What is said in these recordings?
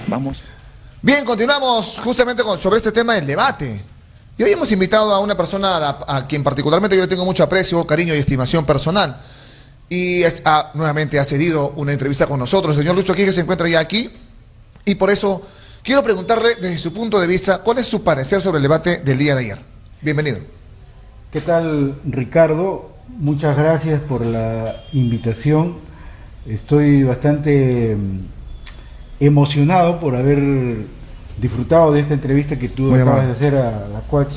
Vamos. Bien, continuamos justamente sobre este tema del debate. Y hoy hemos invitado a una persona a quien particularmente yo le tengo mucho aprecio, cariño y estimación personal. Y nuevamente ha cedido una entrevista con nosotros, el señor Lucho Quique se encuentra ya aquí. Y por eso quiero preguntarle desde su punto de vista, ¿cuál es su parecer sobre el debate del día de ayer? Bienvenido. ¿Qué tal, Ricardo? Muchas gracias por la invitación. Estoy bastante emocionado por haber disfrutado de esta entrevista que tú acabas de hacer a la coach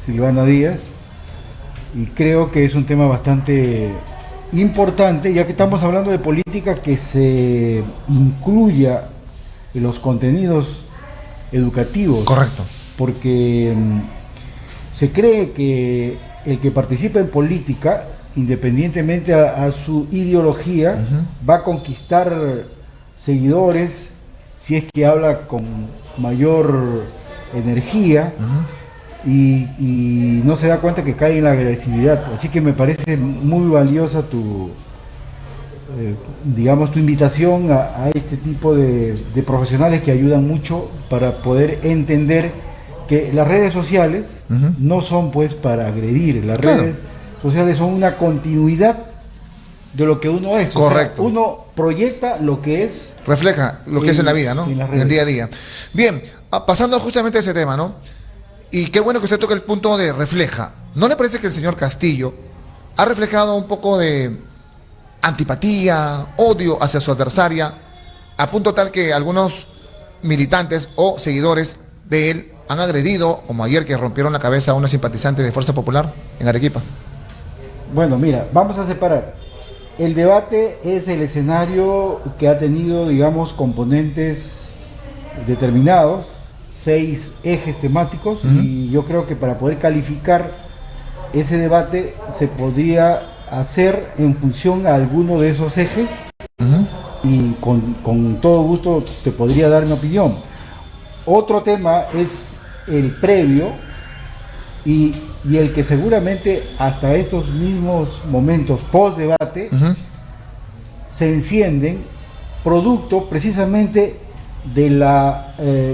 Silvana Díaz, y creo que es un tema bastante importante, ya que estamos hablando de política, que se incluya en los contenidos educativos. Correcto. Porque se cree que el que participa en política, independientemente a su ideología, va a conquistar seguidores si es que habla con mayor energía, y no se da cuenta que cae en la agresividad. Así que me parece muy valiosa tu invitación a este tipo de profesionales que ayudan mucho para poder entender que las redes sociales no son pues para agredir. Las redes sociales son una continuidad de lo que uno es. Correcto. O sea, uno proyecta lo que es. Refleja lo que es en la vida, ¿no? En el día a día. Bien, pasando justamente a ese tema, ¿no? Y qué bueno que usted toque el punto de refleja. ¿No le parece que el señor Castillo ha reflejado un poco de antipatía, odio hacia su adversaria, a punto tal que algunos militantes o seguidores de él han agredido, como ayer que rompieron la cabeza a una simpatizante de Fuerza Popular en Arequipa? Bueno, mira, vamos a separar. El debate es el escenario que ha tenido, digamos, componentes determinados, 6 ejes temáticos, y yo creo que para poder calificar ese debate se podría hacer en función a alguno de esos ejes, y con todo gusto te podría dar mi opinión. Otro tema es el previo, y el que seguramente hasta estos mismos momentos post debate se encienden producto precisamente de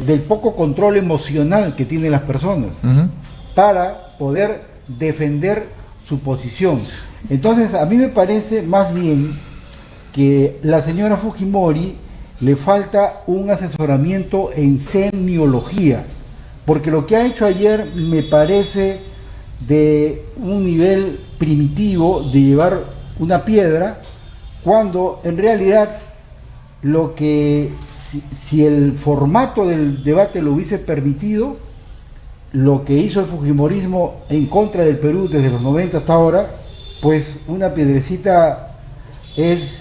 del poco control emocional que tienen las personas para poder defender su posición. Entonces a mí me parece más bien que la señora Fujimori le falta un asesoramiento en semiología, porque lo que ha hecho ayer me parece de un nivel primitivo de llevar una piedra, cuando en realidad lo que, si el formato del debate lo hubiese permitido, lo que hizo el fujimorismo en contra del Perú desde los 90 hasta ahora, pues una piedrecita es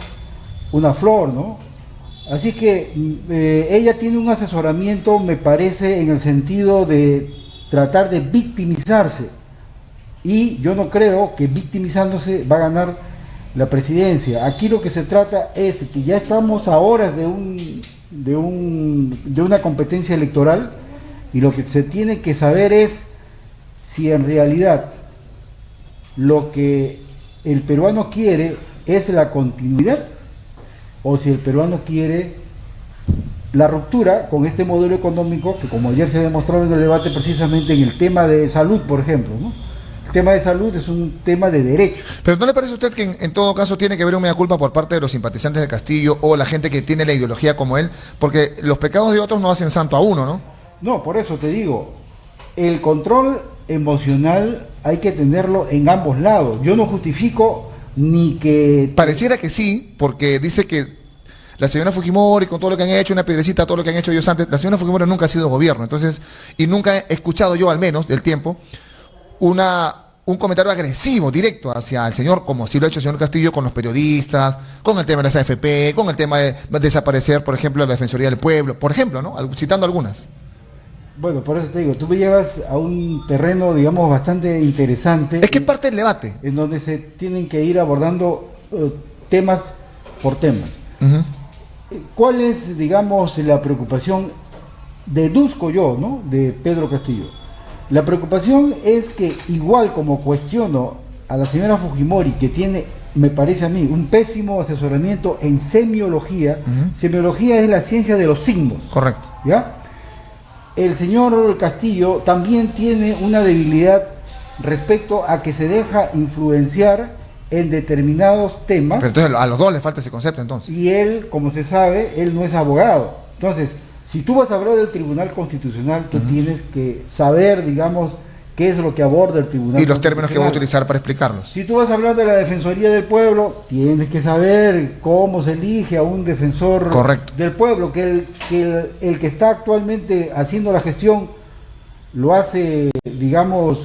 una flor, ¿no? Así que ella tiene un asesoramiento, me parece, en el sentido de tratar de victimizarse, y yo no creo que victimizándose va a ganar la presidencia. Aquí lo que se trata es que ya estamos a horas de una competencia electoral, y lo que se tiene que saber es si en realidad lo que el peruano quiere es la continuidad, o si el peruano quiere la ruptura con este modelo económico que, como ayer se demostró en el debate, precisamente en el tema de salud, por ejemplo, ¿no? El tema de salud es un tema de derecho. Pero ¿no le parece a usted que en todo caso tiene que haber un mea culpa por parte de los simpatizantes de Castillo o la gente que tiene la ideología como él? Porque los pecados de otros no hacen santo a uno, ¿no? No, por eso te digo, el control emocional hay que tenerlo en ambos lados. Yo no justifico ni que... Pareciera que sí, porque dice que la señora Fujimori, con todo lo que han hecho, una piedrecita, todo lo que han hecho ellos antes, la señora Fujimori nunca ha sido gobierno, entonces, y nunca he escuchado yo, al menos, del tiempo, un comentario agresivo, directo hacia el señor, como sí lo ha hecho el señor Castillo con los periodistas, con el tema de las AFP, con el tema de desaparecer, por ejemplo, la Defensoría del Pueblo, por ejemplo, ¿no? Citando algunas. Bueno, por eso te digo, tú me llevas a un terreno, digamos, bastante interesante. Es que es parte del debate. En donde se tienen que ir abordando temas por temas. ¿Cuál es, digamos, la preocupación, deduzco yo, ¿no?, de Pedro Castillo? La preocupación es que, igual como cuestiono a la señora Fujimori, que tiene me parece a mí, un pésimo asesoramiento en semiología. Semiología es la ciencia de los signos. Correcto. ¿Ya? El señor Castillo también tiene una debilidad respecto a que se deja influenciar en determinados temas. Pero entonces a los dos les falta ese concepto entonces. Y él, como se sabe, él no es abogado. Entonces, si tú vas a hablar del Tribunal Constitucional, tú tienes que saber, digamos, qué es lo que aborda el Tribunal Y los términos que va a Constitucional. utilizar para explicarlos. Si tú vas a hablar de la Defensoría del Pueblo, tienes que saber cómo se elige a un defensor Correcto. del pueblo, que el que está actualmente haciendo la gestión lo hace, digamos,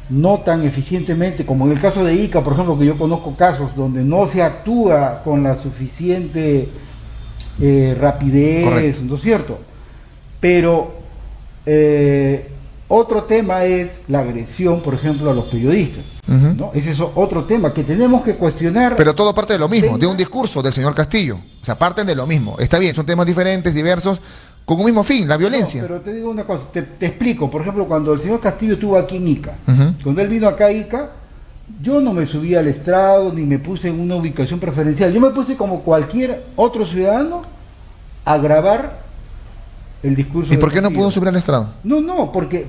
no tan eficientemente como en el caso de Ica, por ejemplo, que yo conozco casos donde no se actúa con la suficiente rapidez. Correcto. ¿No es cierto? Pero otro tema es la agresión, por ejemplo, a los periodistas, ¿no? Ese es otro tema que tenemos que cuestionar. Pero todo parte de lo mismo, de un discurso del señor Castillo. O sea, parten de lo mismo. Está bien, son temas diferentes, diversos, con un mismo fin, la violencia. No, pero te digo una cosa, te explico. Por ejemplo, cuando el señor Castillo estuvo aquí en Ica, cuando él vino acá a Ica, yo no me subí al estrado ni me puse en una ubicación preferencial. Yo me puse como cualquier otro ciudadano a grabar el discurso. ¿Y por qué no Castillo. pudo subir al estrado? No, porque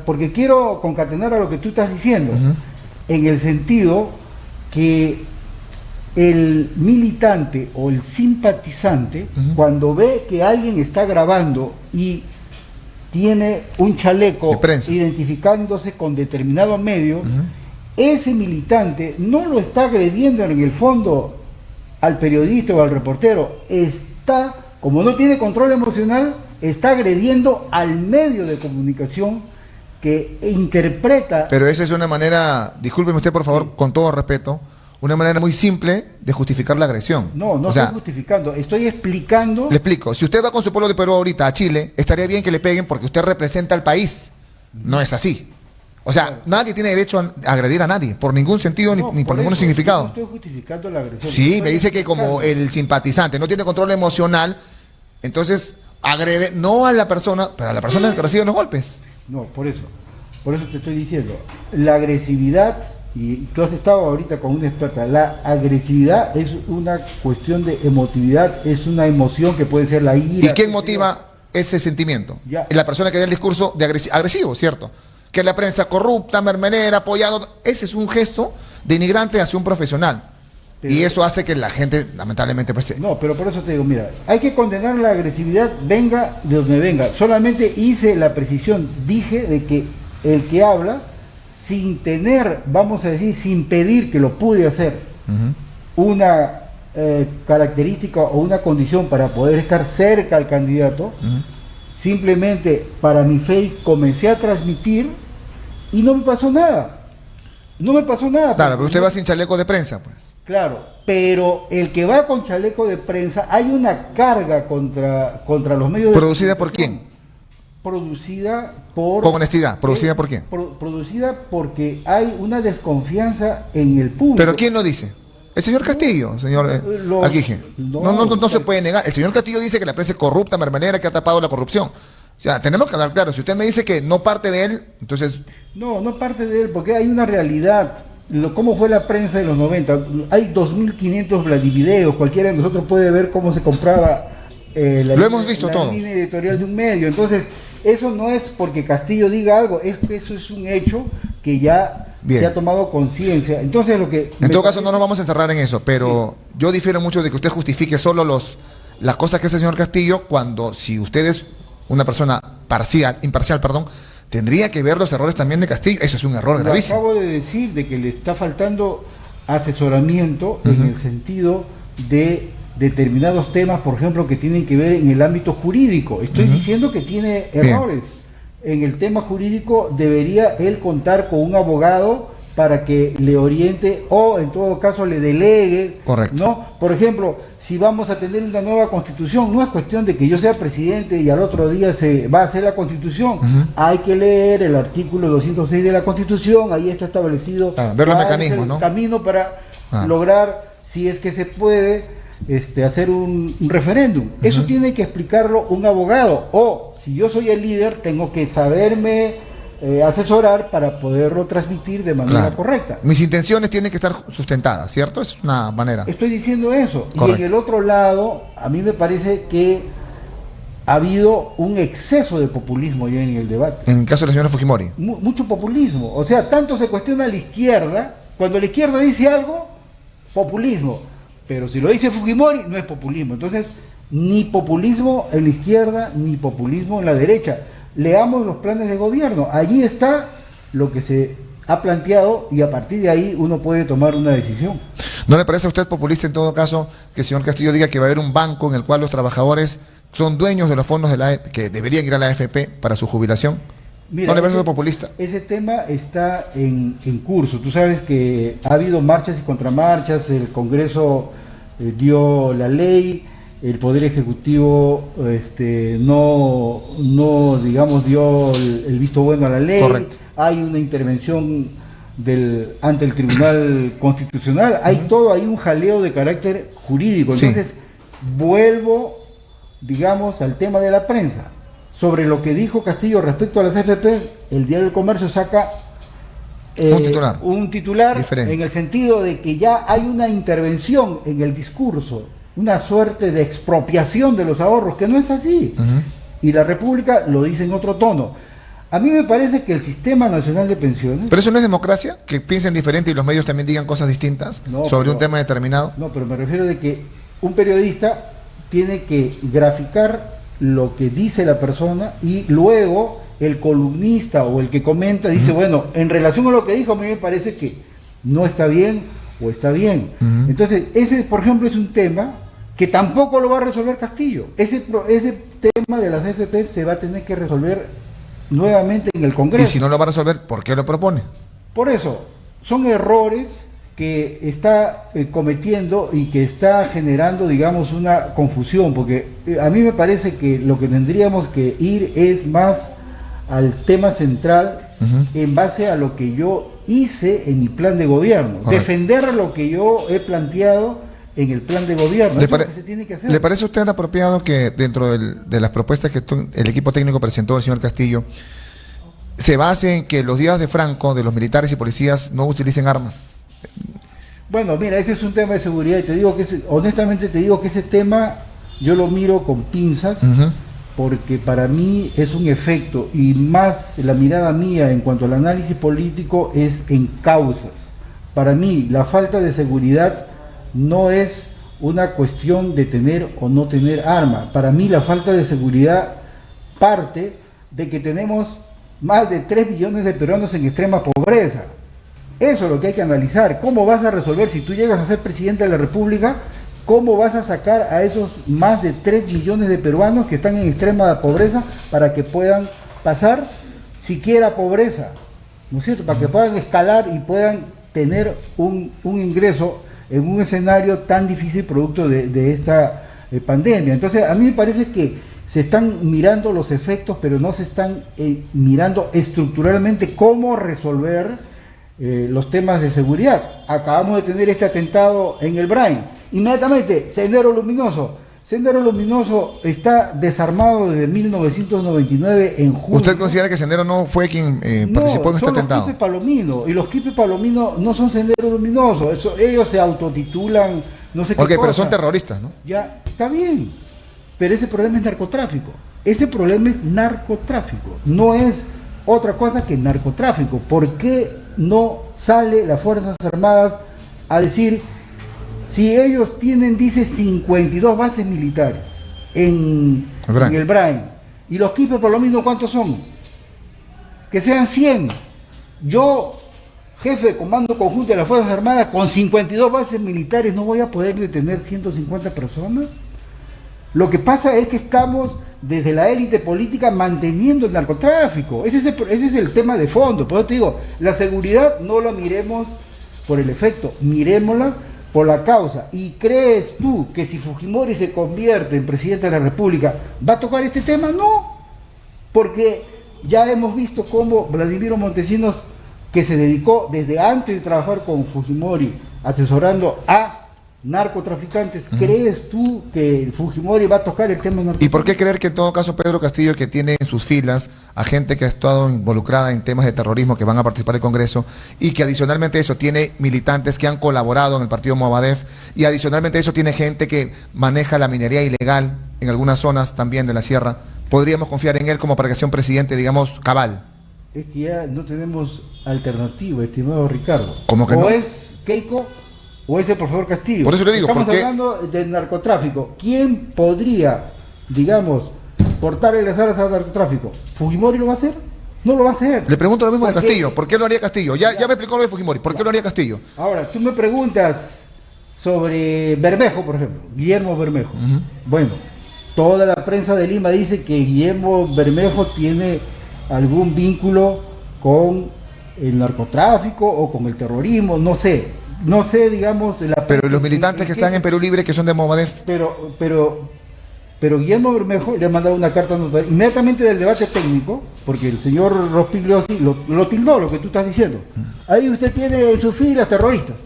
porque quiero concatenar a lo que tú estás diciendo, en el sentido que el militante o el simpatizante, cuando ve que alguien está grabando y tiene un chaleco De prensa, identificándose con determinado medio, ese militante no lo está agrediendo en el fondo al periodista o al reportero, está, como no tiene control emocional, está agrediendo al medio de comunicación que interpreta. Pero esa es una manera, discúlpeme usted por favor, con todo respeto, una manera muy simple de justificar la agresión. No O sea, estoy justificando, estoy explicando. le explico, si usted va con su pueblo de Perú ahorita a Chile, estaría bien que le peguen porque usted representa al país. No es así. O sea, nadie tiene derecho a agredir a nadie, por ningún sentido ni por ningún eso, significado. No estoy justificando la agresión. Sí, Estoy me dice que como justificando. el simpatizante no tiene control emocional, entonces agrede no a la persona, pero a la persona que recibe los golpes. No, por eso te estoy diciendo, la agresividad, y tú has estado ahorita con una experta, la agresividad es una cuestión de emotividad, es una emoción que puede ser la ira. ¿Y quién motiva ese sentimiento? Ya. La persona que da el discurso de agresivo, ¿cierto? Que la prensa corrupta, mermelera, apoyado, ese es un gesto denigrante hacia un profesional. Pero- y eso hace que la gente, lamentablemente, pues, No, pero por eso te digo, mira, hay que condenar la agresividad, venga de donde venga. Solamente hice la precisión, dije de que el que habla, sin tener, vamos a decir, sin pedir que lo pude hacer, una característica o una condición para poder estar cerca al candidato, simplemente para mi fe comencé a transmitir y no me pasó nada. No me pasó nada. claro, pero porque usted va sin chaleco de prensa, pues. Claro, pero el que va con chaleco de prensa, hay una carga contra los medios de ¿Producida por comunicación. quién? Producida por... Con honestidad, ¿producida por quién? Producida porque hay una desconfianza en el público. ¿Pero quién lo dice? El señor Castillo, señor Aguije. No se puede negar. El señor Castillo dice que la prensa es corrupta, mermelera, que ha tapado la corrupción. O sea, tenemos que hablar claro. Si usted me dice que no parte de él, entonces... No parte de él, porque hay una realidad. ¿Cómo fue la prensa de los 90? Hay 2.500 Vladivideos, cualquiera de nosotros puede ver cómo se compraba Lo hemos visto todos. línea editorial de un medio. Entonces, eso no es porque Castillo diga algo, es que eso es un hecho que ya Bien. se ha tomado conciencia. Entonces, lo que... En todo caso, no nos vamos a encerrar en eso, pero yo difiero mucho de que usted justifique solo las cosas que hace el señor Castillo, cuando si usted es una persona imparcial, tendría que ver los errores también de Castillo. Eso es un error Lo gravísimo. acabo de decir de que le está faltando asesoramiento en el sentido de determinados temas, por ejemplo, que tienen que ver en el ámbito jurídico. Estoy diciendo que tiene errores. En el tema jurídico debería él contar con un abogado para que le oriente o en todo caso le delegue. Correcto. ¿No? Por ejemplo, si vamos a tener una nueva constitución, no es cuestión de que yo sea presidente y al otro día se va a hacer la constitución. Hay que leer el artículo 206 de la constitución, ahí está establecido ver los cuál es mecanismos, el ¿no? camino para lograr, si es que se puede, hacer un referéndum. Eso tiene que explicarlo un abogado, o si yo soy el líder, tengo que saberme asesorar para poderlo transmitir de manera correcta. Mis intenciones tienen que estar sustentadas, ¿cierto? Es una manera. Estoy diciendo eso. Correcto. Y en el otro lado, a mí me parece que ha habido un exceso de populismo ya en el debate. En el caso de la señora Fujimori. Mucho populismo. O sea, tanto se cuestiona a la izquierda, cuando la izquierda dice algo, populismo. Pero si lo dice Fujimori, no es populismo. Entonces, ni populismo en la izquierda, ni populismo en la derecha. Leamos los planes de gobierno. Allí está lo que se ha planteado y a partir de ahí uno puede tomar una decisión. ¿No le parece a usted populista en todo caso que el señor Castillo diga que va a haber un banco en el cual los trabajadores son dueños de los fondos que deberían ir a la AFP para su jubilación? Mira, ¿No le parece populista? Ese tema está en curso. Tú sabes que ha habido marchas y contramarchas, el Congreso dio la ley, el Poder Ejecutivo no digamos dio el visto bueno a la ley. Correcto. Hay una intervención ante el Tribunal Constitucional, hay todo ahí un jaleo de carácter jurídico. Entonces, vuelvo, digamos, al tema de la prensa. Sobre lo que dijo Castillo respecto a las AFP, el Diario del Comercio saca un titular diferente, en el sentido de que ya hay una intervención en el discurso, una suerte de expropiación de los ahorros, que no es así. Y la República lo dice en otro tono. A mí me parece que el Sistema Nacional de Pensiones... ¿Pero eso no es democracia? ¿Que piensen diferente y los medios también digan cosas distintas sobre un tema determinado? No, pero me refiero de que un periodista tiene que graficar lo que dice la persona y luego el columnista o el que comenta dice, bueno, en relación a lo que dijo, a mí me parece que no está bien o está bien. Entonces, ese, por ejemplo, es un tema que tampoco lo va a resolver Castillo. Ese tema de las AFP se va a tener que resolver nuevamente en el Congreso. Y si no lo va a resolver, ¿por qué lo propone? Por eso, son errores que está cometiendo y que está generando, digamos, una confusión, porque a mí me parece que lo que tendríamos que ir es más al tema central en base a lo que yo hice en mi plan de gobierno. Correcto. Defender lo que yo he planteado en el plan de gobierno. Eso es lo que se tiene que hacer. ¿Le parece a usted apropiado que dentro de las propuestas que el equipo técnico presentó el señor Castillo se base en que los días de Franco, de los militares y policías, no utilicen armas? Bueno, mira, ese es un tema de seguridad y te digo que honestamente te digo que ese tema yo lo miro con pinzas, porque para mí es un efecto y más la mirada mía en cuanto al análisis político es en causas. Para mí la falta de seguridad no es una cuestión de tener o no tener arma. Para mí la falta de seguridad parte de que tenemos más de 3 millones de peruanos en extrema pobreza. Eso es lo que hay que analizar. ¿Cómo vas a resolver si tú llegas a ser presidente de la República? ¿Cómo vas a sacar a esos más de 3 millones de peruanos que están en extrema pobreza para que puedan pasar siquiera pobreza? ¿No es cierto? Para que puedan escalar y puedan tener un ingreso en un escenario tan difícil producto de esta pandemia. Entonces, a mí me parece que se están mirando los efectos, pero no se están mirando estructuralmente cómo resolver los temas de seguridad. Acabamos de tener este atentado en el Brain. Inmediatamente, Sendero Luminoso. Sendero Luminoso está desarmado desde 1999 en julio. ¿Usted considera que Sendero no fue quien participó en este atentado? Los Quipes Palomino, y los Quipes Palomino no son Sendero Luminoso. Ellos se autotitulan, no sé qué cosa. Pero son terroristas, ¿no? Ya, está bien. Pero ese problema es narcotráfico. Ese problema es narcotráfico. No es otra cosa que narcotráfico. ¿Por qué no sale las Fuerzas Armadas a decir, si ellos tienen, dice, 52 bases militares en el Brain, y los Quipes Palomino, ¿cuántos son? Que sean 100. Yo, jefe de Comando Conjunto de las Fuerzas Armadas, con 52 bases militares, ¿no voy a poder detener 150 personas? Lo que pasa es que estamos desde la élite política manteniendo el narcotráfico. Ese es el tema de fondo. Por eso te digo, la seguridad no la miremos por el efecto, miremosla por la causa. ¿Y crees tú que si Fujimori se convierte en presidente de la República va a tocar este tema? No, porque ya hemos visto cómo Vladimiro Montesinos, que se dedicó desde antes de trabajar con Fujimori asesorando a narcotraficantes, ¿crees tú que Fujimori va a tocar el tema narcotráfico? ¿Y por qué creer que en todo caso Pedro Castillo, que tiene en sus filas a gente que ha estado involucrada en temas de terrorismo, que van a participar del Congreso, y que adicionalmente a eso tiene militantes que han colaborado en el partido Movadef, y adicionalmente a eso tiene gente que maneja la minería ilegal en algunas zonas también de la sierra? ¿Podríamos confiar en él como para que sea un presidente, digamos, cabal? Es que ya no tenemos alternativa, estimado Ricardo. ¿Cómo que o no? es Keiko o es el profesor Castillo. Por eso le digo, estamos ¿por qué? hablando del narcotráfico. ¿Quién podría, digamos, cortarle las alas al narcotráfico? ¿Fujimori lo va a hacer? No lo va a hacer. Le pregunto lo mismo de Porque- Castillo. ¿Por qué lo haría Castillo? Ya me explicó lo de Fujimori. ¿Por qué lo haría Castillo? Ahora, tú me preguntas sobre Bermejo, por ejemplo, Guillermo Bermejo. Ujú. Bueno, toda la prensa de Lima dice que Guillermo Bermejo tiene algún vínculo con el narcotráfico o con el terrorismo, no sé, digamos... Pero los militantes que están en Perú Libre, que son de Movadef, Pero Guillermo Bermejo le ha mandado una carta notaria inmediatamente del debate técnico, porque el señor Rospigliosi lo tildó, lo que tú estás diciendo. Ahí usted tiene en sus filas terroristas.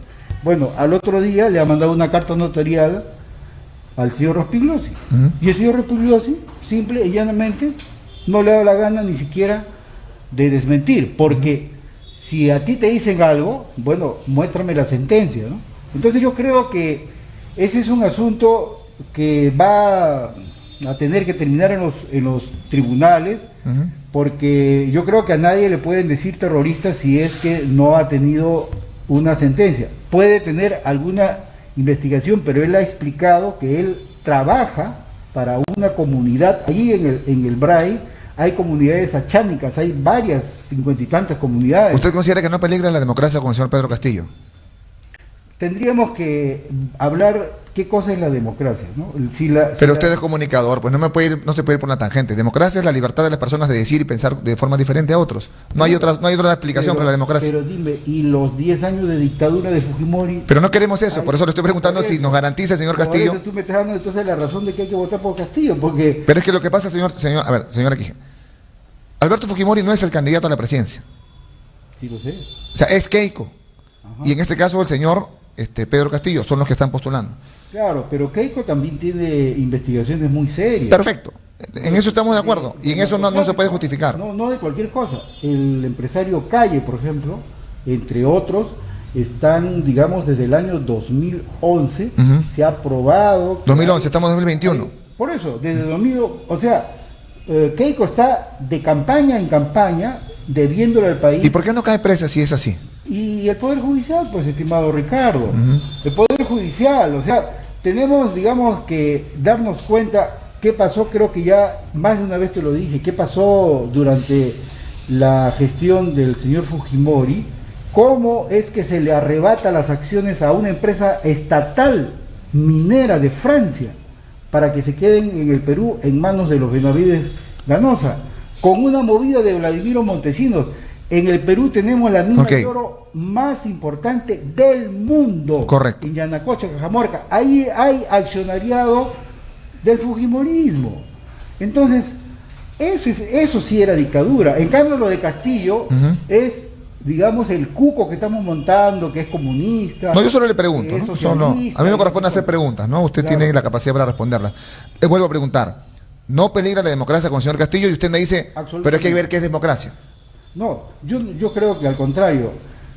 Bueno, al otro día le ha mandado una carta notarial al señor Rospigliosi. Y el señor Rospigliosi, simple y llanamente, no le ha dado la gana ni siquiera de desmentir, porque si a ti te dicen algo, bueno, muéstrame la sentencia, ¿no? Entonces yo creo que ese es un asunto que va a tener que terminar en los tribunales, porque yo creo que a nadie le pueden decir terrorista si es que no ha tenido una sentencia. Puede tener alguna investigación, pero él ha explicado que él trabaja para una comunidad. Allí en el BRAI hay comunidades achánicas, hay varias, 50 y tantas comunidades. ¿usted considera que no peligra la democracia con el señor Pedro Castillo? Tendríamos que hablar qué cosa es la democracia, ¿no? Pero usted es comunicador, pues no se puede ir por una tangente. Democracia es la libertad de las personas de decir y pensar de forma diferente a otros. No hay otra explicación para la democracia. Pero dime, ¿y los 10 años de dictadura de Fujimori? Pero no queremos eso, por eso le estoy preguntando si nos garantiza el señor Por Castillo. eso tú me estás dando entonces la razón de que hay que votar por Castillo, porque... Pero es que lo que pasa, señora Quije, Alberto Fujimori no es el candidato a la presidencia. Sí lo sé. O sea, es Keiko. Ajá. Y en este caso el señor Pedro Castillo son los que están postulando. Claro, pero Keiko también tiene investigaciones muy serias. Perfecto. En eso estamos de acuerdo. Y en eso no se puede justificar. No de cualquier cosa. El empresario Calle, por ejemplo, entre otros, están, digamos, desde el año 2011, se ha probado... 2011, estamos en 2021. Por eso, desde 2000, o sea, Keiko está de campaña en campaña, debiéndole al país. ¿Y por qué no cae presa si es así? Y el Poder Judicial, pues, estimado Ricardo, el Poder Judicial, o sea, tenemos, digamos, que darnos cuenta qué pasó, creo que ya más de una vez te lo dije, qué pasó durante la gestión del señor Fujimori, cómo es que se le arrebata las acciones a una empresa estatal minera de Francia para que se queden en el Perú en manos de los Benavides Ganosa, con una movida de Vladimiro Montesinos. En el Perú tenemos la mina de oro más importante del mundo. Correcto. En Yanacocha, Cajamarca. Ahí hay accionariado del fujimorismo. Entonces, eso sí era dictadura. En cambio, lo de Castillo es, digamos, el cuco que estamos montando, que es comunista. No, yo solo le pregunto, ¿no? A mí me corresponde hacer preguntas, ¿no? Usted tiene la capacidad para responderlas. Vuelvo a preguntar. ¿No peligra la democracia con el señor Castillo? Y usted me dice, pero hay que ver qué es democracia. No, yo creo que al contrario,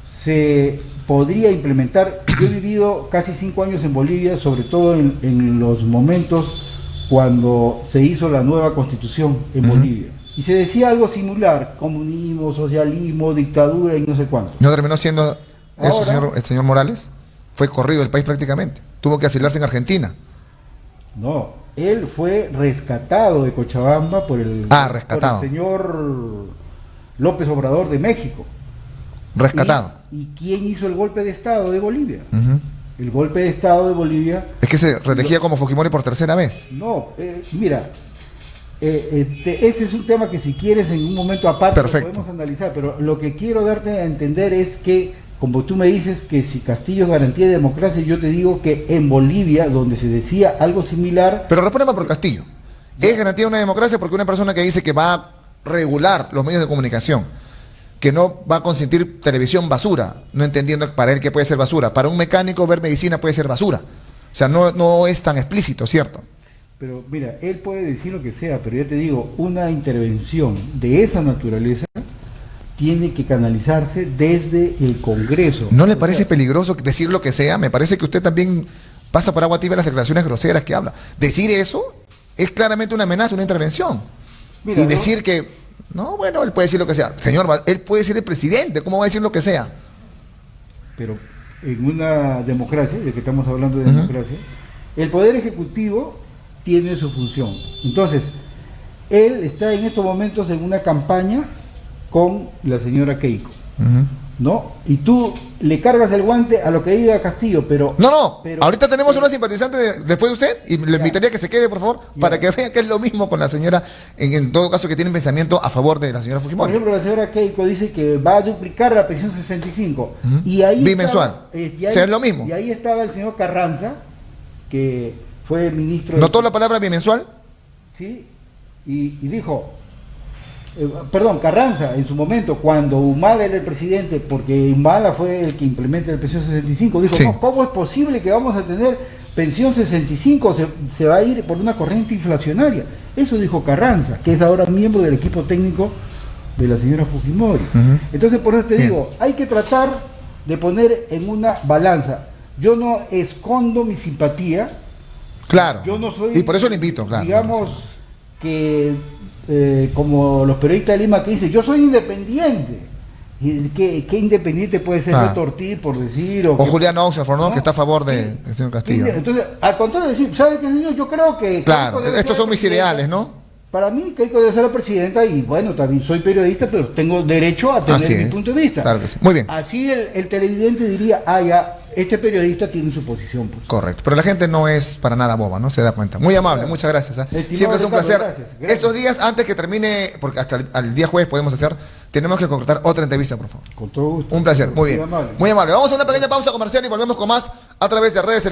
se podría implementar. Yo he vivido casi 5 años en Bolivia, sobre todo en los momentos cuando se hizo la nueva constitución en Bolivia. Y se decía algo similar, comunismo, socialismo, dictadura y no sé cuánto. ¿No terminó siendo eso, Ahora, el señor Morales? Fue corrido del país prácticamente. Tuvo que asilarse en Argentina. No, él fue rescatado de Cochabamba por el señor López Obrador de México. Rescatado. ¿Y quién hizo el golpe de Estado de Bolivia? El golpe de Estado de Bolivia... Es que se reelegía como Fujimori por tercera vez. No, mira, ese es un tema que si quieres en un momento aparte lo podemos analizar, pero lo que quiero darte a entender es que, como tú me dices que si Castillo es garantía de democracia, yo te digo que en Bolivia, donde se decía algo similar... Pero respóndeme por Castillo. ¿Es garantía de una democracia porque una persona que dice que va a regular los medios de comunicación, que no va a consentir televisión basura, no entendiendo para él qué puede ser basura? Para un mecánico ver medicina puede ser basura. sea, no es tan explícito, ¿cierto? Pero mira, él puede decir lo que sea, pero ya te digo, una intervención de esa naturaleza tiene que canalizarse desde el Congreso. ¿No le parece peligroso decir lo que sea? Me parece que usted también pasa por agua tibia las declaraciones groseras que habla. Decir eso es claramente una amenaza, una intervención. Mira, y decir que, no, bueno, él puede decir lo que sea. Señor, él puede ser el presidente, ¿cómo va a decir lo que sea? Pero en una democracia, de que estamos hablando de democracia, el Poder Ejecutivo tiene su función. Entonces, él está en estos momentos en una campaña con la señora Keiko, ¿no? Y tú le cargas el guante a lo que diga Castillo, pero... No, ahorita tenemos una simpatizante después de usted, y le invitaría a que se quede, por favor, para que vea que es lo mismo con la señora, en todo caso que tiene pensamiento a favor de la señora Fujimori. Por ejemplo, la señora Keiko dice que va a duplicar la pensión 65, y ahí bimensual, es lo mismo. Y ahí estaba el señor Carranza, que fue ministro... ¿Notó la palabra bimensual? Sí, y dijo... perdón, Carranza, en su momento, cuando Humala era el presidente, porque Humala fue el que implementa el pensión 65, dijo, sí. No, ¿cómo es posible que vamos a tener pensión 65? Se va a ir por una corriente inflacionaria. Eso dijo Carranza, que es ahora miembro del equipo técnico de la señora Fujimori. Entonces, por eso te digo, hay que tratar de poner en una balanza. Yo no escondo mi simpatía. Claro. Yo no soy, y por eso le invito, claro. Digamos que... como los periodistas de Lima que dicen, yo soy independiente. ¿Y qué independiente puede ser Beto Ortiz, por decir? O Julián Oxford, ¿no? Que está a favor del señor Castillo. Entonces, al contrario, decir, ¿sabe qué, señor? Yo creo que... Claro, estos son mis ideales, ¿no? Para mí, Keiko debe ser la presidenta y bueno, también soy periodista, pero tengo derecho a tener mi punto de vista. Claro que sí. Muy bien. Así el televidente diría, ya, este periodista tiene su posición. Pues. Correcto, pero la gente no es para nada boba, ¿no? Se da cuenta. Muy amable, muchas gracias. Siempre es un placer. Gracias. Estos días, antes que termine, porque hasta el día jueves podemos hacer, tenemos que concretar otra entrevista, por favor. Con todo gusto. Un placer, muy bien. Muy amable. Vamos a una pequeña pausa comercial y volvemos con más a través de redes.